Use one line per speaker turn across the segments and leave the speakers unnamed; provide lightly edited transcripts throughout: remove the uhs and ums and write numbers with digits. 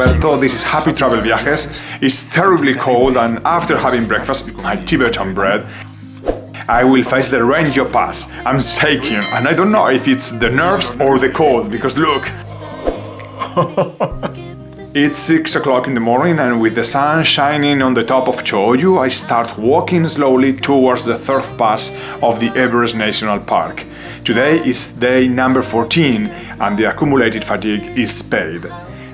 Roberto, this is Happy Travel Viajes. It's terribly cold and after having breakfast, my Tibetan bread, I will face the Renjo La Pass. I'm shaking and I don't know if it's the nerves or the cold because look. It's 6 o'clock in the morning and with the sun shining on the top of Choyu, I start walking slowly towards the third pass of the Everest National Park. Today is day number 14 and the accumulated fatigue is paid.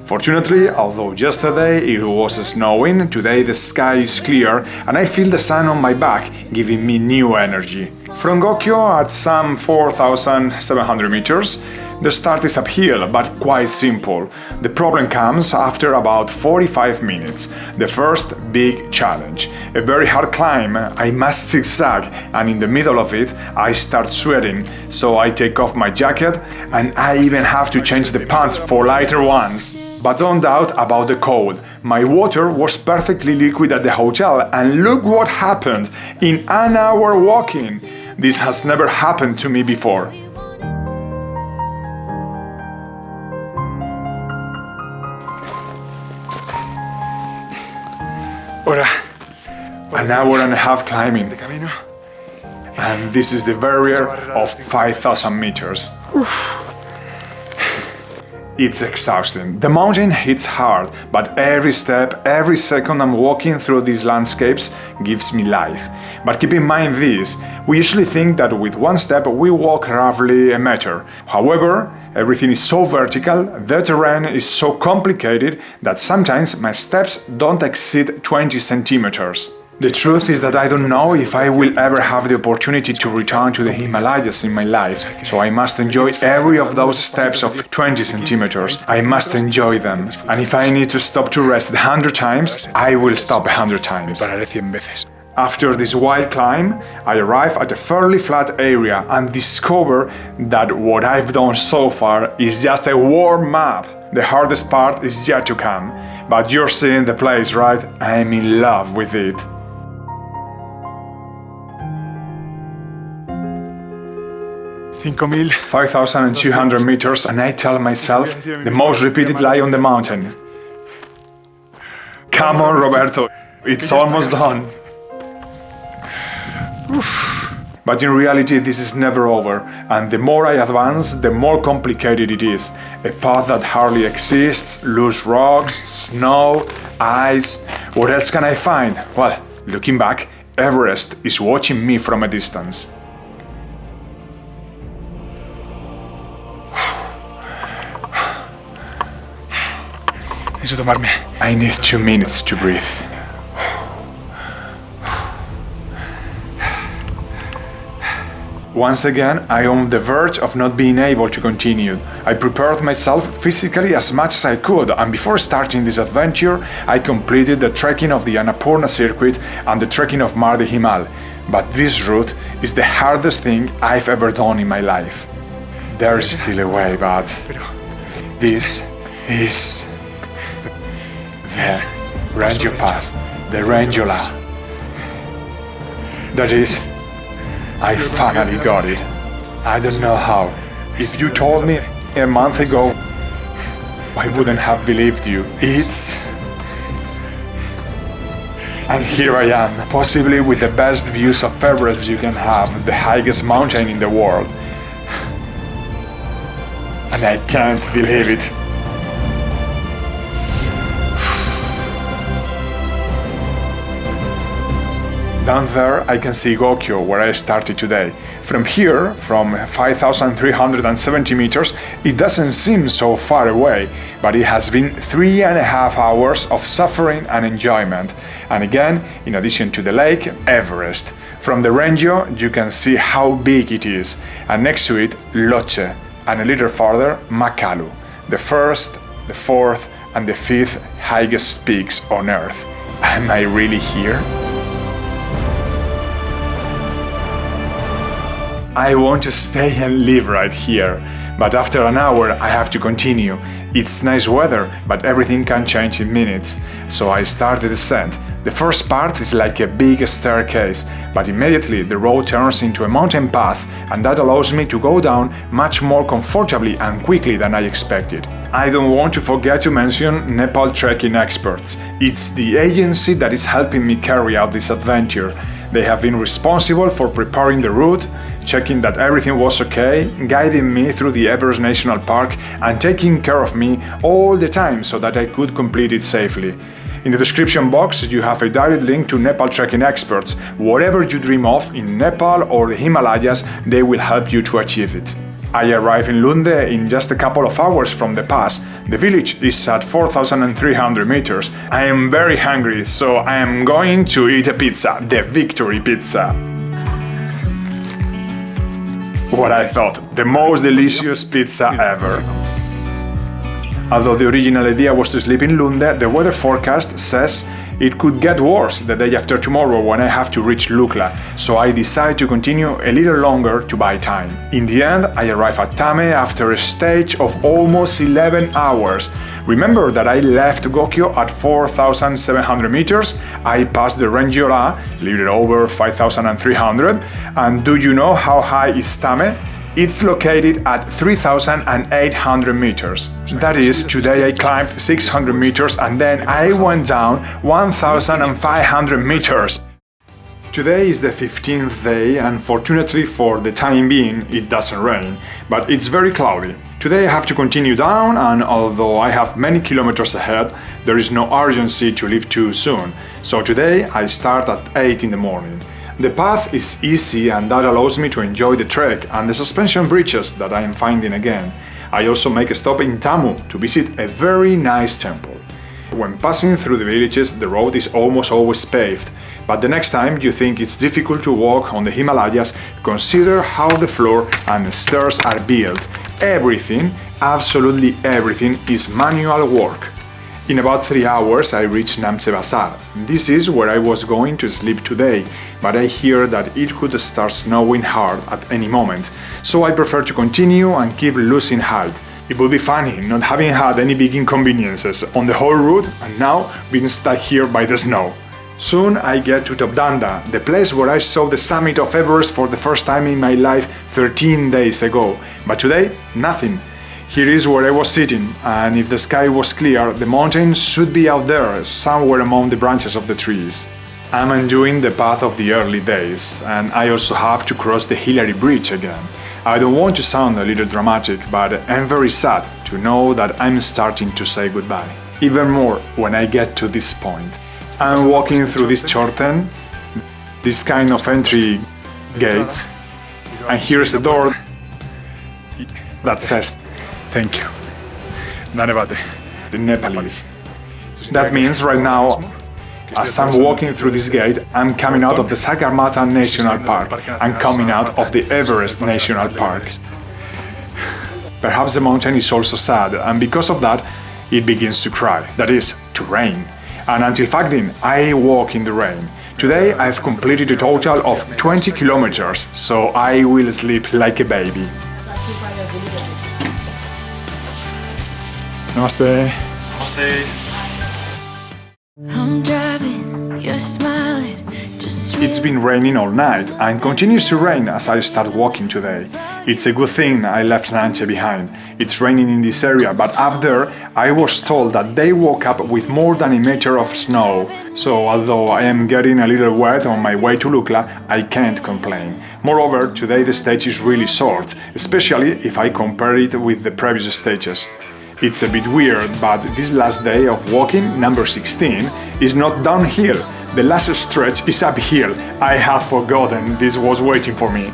Fortunately, although yesterday it was snowing, today the sky is clear and I feel the sun on my back, giving me new energy. From Gokyo at some 4,700 meters, the start is uphill, but quite simple. The problem comes after about 45 minutes, the first big challenge. A very hard climb, I must zigzag, and in the middle of it, I start sweating, so I take off my jacket, and I even have to change the pants for lighter ones. But don't doubt about the cold. My water was perfectly liquid at the hotel, and look what happened in an hour walking. This has never happened to me before. An hour and a half climbing, and this is the barrier of 5,000 meters. It's exhausting. The mountain hits hard, but every step, every second I'm walking through these landscapes gives me life. But keep in mind this, we usually think that with one step we walk roughly a meter. However, everything is so vertical, the terrain is so complicated that sometimes my steps don't exceed 20 centimeters. The truth is that I don't know if I will ever have the opportunity to return to the Himalayas in my life, so I must enjoy every of those steps of 20 centimeters. I must enjoy them, and if I need to stop to rest 100 times, I will stop 100 times. After this wild climb, I arrive at a fairly flat area and discover that what I've done so far is just a warm-up. The hardest part is yet to come, but you're seeing the place, right? I'm in love with it. 5,200 meters, and I tell myself the most repeated lie on the mountain. Come on, Roberto, it's almost done. But in reality, this is never over, and the more I advance, the more complicated it is. A path that hardly exists, loose rocks, snow, ice. What else can I find? Well, looking back, Everest is watching me from a distance. I need 2 minutes to breathe. Once again, I am on the verge of not being able to continue. I prepared myself physically as much as I could, and before starting this adventure, I completed the trekking of the Annapurna circuit and the trekking of Mar de Himal. But this route is the hardest thing I've ever done in my life. There is still a way, but this is the Renjo La Pass, the Renjo La. That is, I finally got it. I don't know how. If you told me a month ago, I wouldn't have believed you. And here I am, possibly with the best views of Everest you can have, the highest mountain in the world. And I can't believe it. Down there I can see Gokyo, where I started today. From here, from 5,370 meters, it doesn't seem so far away, but it has been 3.5 hours of suffering and enjoyment. And again, in addition to the lake, Everest. From the Renjo, you can see how big it is, and next to it, Lhotse, and a little farther, Makalu, the first, the fourth, and the fifth highest peaks on Earth. Am I really here? I want to stay and live right here, but after an hour I have to continue. It's nice weather, but everything can change in minutes. So I start the descent. The first part is like a big staircase, but immediately the road turns into a mountain path, and that allows me to go down much more comfortably and quickly than I expected. I don't want to forget to mention Nepal Trekking Experts. It's the agency that is helping me carry out this adventure. They have been responsible for preparing the route, checking that everything was okay, guiding me through the Everest National Park and taking care of me all the time so that I could complete it safely. In the description box you have a direct link to Nepal Trekking Experts. Whatever you dream of in Nepal or the Himalayas, they will help you to achieve it. I arrive in Lhotse in just a couple of hours from the pass. The village is at 4,300 meters. I am very hungry, so I am going to eat a pizza, the Victory Pizza. What I thought, the most delicious pizza ever. Although the original idea was to sleep in Lhotse, the weather forecast says it could get worse the day after tomorrow when I have to reach Lukla, so I decide to continue a little longer to buy time. In the end, I arrive at Tame after a stage of almost 11 hours. Remember that I left Gokyo at 4,700 meters, I passed the Renjo La, a little over 5,300, and do you know how high is Tame? It's located at 3,800 meters. That is, today I climbed 600 meters and then I went down 1,500 meters. Today is the 15th day and fortunately for the time being it doesn't rain, but it's very cloudy. Today I have to continue down and although I have many kilometers ahead, there is no urgency to leave too soon. So today I start at 8 in the morning. The path is easy and that allows me to enjoy the trek and the suspension bridges that I am finding again. I also make a stop in Tamu to visit a very nice temple. When passing through the villages, the road is almost always paved, but the next time you think it's difficult to walk on the Himalayas, consider how the floor and the stairs are built. Everything, absolutely everything, is manual work. In about 3 hours I reached Namche Bazar. This is where I was going to sleep today, but I hear that it could start snowing hard at any moment, so I prefer to continue and keep losing height. It would be funny not having had any big inconveniences on the whole route and now being stuck here by the snow. Soon I get to Topdanda, the place where I saw the summit of Everest for the first time in my life 13 days ago, but today nothing. Here is where I was sitting, and if the sky was clear, the mountain should be out there, somewhere among the branches of the trees. I'm undoing the path of the early days, and I also have to cross the Hillary Bridge again. I don't want to sound a little dramatic, but I'm very sad to know that I'm starting to say goodbye. Even more when I get to this point. I'm walking through this chorten, this kind of entry gates, and here's a door that says thank you. Dhanewad, the Nepalese. That means right now, as I'm walking through this gate, I'm coming out of the Sagarmatha National Park. I'm coming out of the Everest National Park. Perhaps the mountain is also sad, and because of that, it begins to cry, that is, to rain. And until Fagdin, I walk in the rain. Today I've completed a total of 20 kilometers, so I will sleep like a baby. Namaste.
I'm driving, you're smiling.
It's been raining all night and continues to rain as I start walking today. It's a good thing I left Nanche behind. It's raining in this area, but up there I was told that they woke up with more than a meter of snow. So although I am getting a little wet on my way to Lukla, I can't complain. Moreover, today the stage is really short, especially if I compare it with the previous stages. It's a bit weird, but this last day of walking, number 16, is not downhill. The last stretch is uphill. I have forgotten this was waiting for me.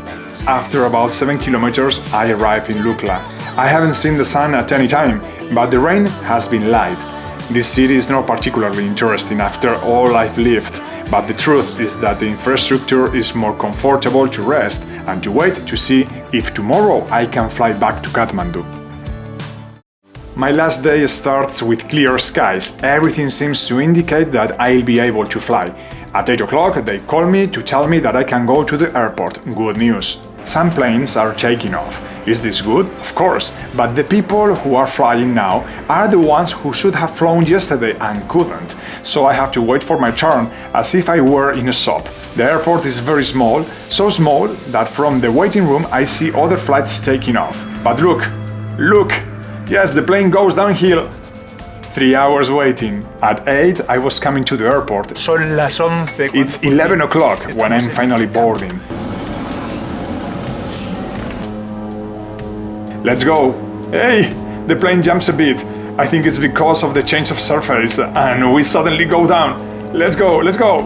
After about 7 kilometers, I arrive in Lukla. I haven't seen the sun at any time, but the rain has been light. This city is not particularly interesting after all I've lived, but the truth is that the infrastructure is more comfortable to rest and to wait to see if tomorrow I can fly back to Kathmandu. My last day starts with clear skies. Everything seems to indicate that I'll be able to fly. At 8 o'clock they call me to tell me that I can go to the airport. Good news. Some planes are taking off. Is this good? Of course, but the people who are flying now are the ones who should have flown yesterday and couldn't. So I have to wait for my turn as if I were in a soap. The airport is very small, so small that from the waiting room I see other flights taking off. But look! Yes, the plane goes downhill. 3 hours waiting. At 8 I was coming to the airport.
Son las 11.
It's 11 o'clock when I'm finally boarding. Let's go! Hey! The plane jumps a bit. I think it's because of the change of surface and we suddenly go down. Let's go! Let's go!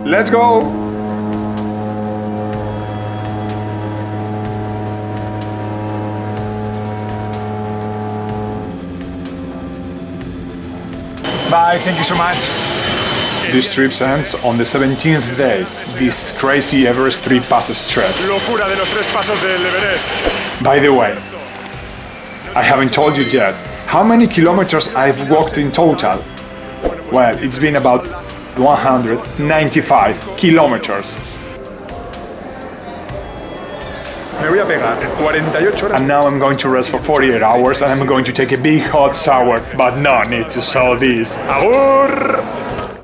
Let's go!
Bye, thank you so much.
This trip ends on the 17th day, this crazy Everest Three Passes Trek.
Locura de los 3 pasos del Everest.
By the way, I haven't told you yet how many kilometers I've walked in total. Well, it's been about 195 kilometers.
Me voy a pegar 48 horas.
And now I'm going to rest for 48 hours and I'm going to take a big hot shower, but no need to sell this.
¡Agur!